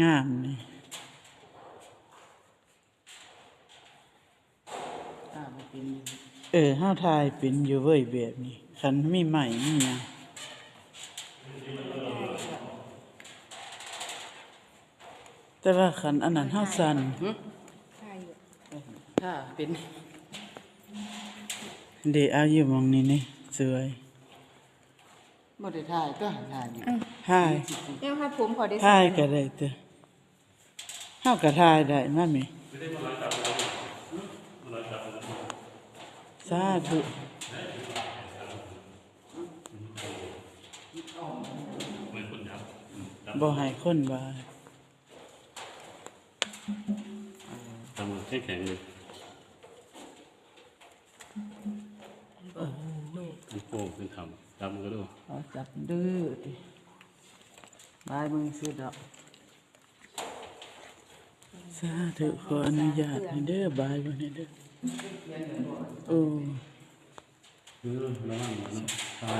งามนี่เฮาถ่ายเป็นอยู่เว้ยแบบนี้คันมีใหม่มีหยังแต่ว่าคันอันนั้นเฮาสั่นถ้าเป็นเดี๋ยวเอาอยู่หม้องนี้นี่สวยบ่ได้ถ่ายก็ถ่ายอยู่ ถ่าย เนี่ยค่ะผมขอได้ ถ่ายก็ได้เด้อเฮาก็ถ่ายได้มาแม่สาธุบ่ให้คนว่า ทำมือแข็งๆเลยมันโป่งเป็นทำจับมือก็ดู เอาจับดื้อดิบายมึงซื้อดอก สาธุขออนุญาตให้เด้อบายบ่ให้เด้อโอ้ ระวังนะ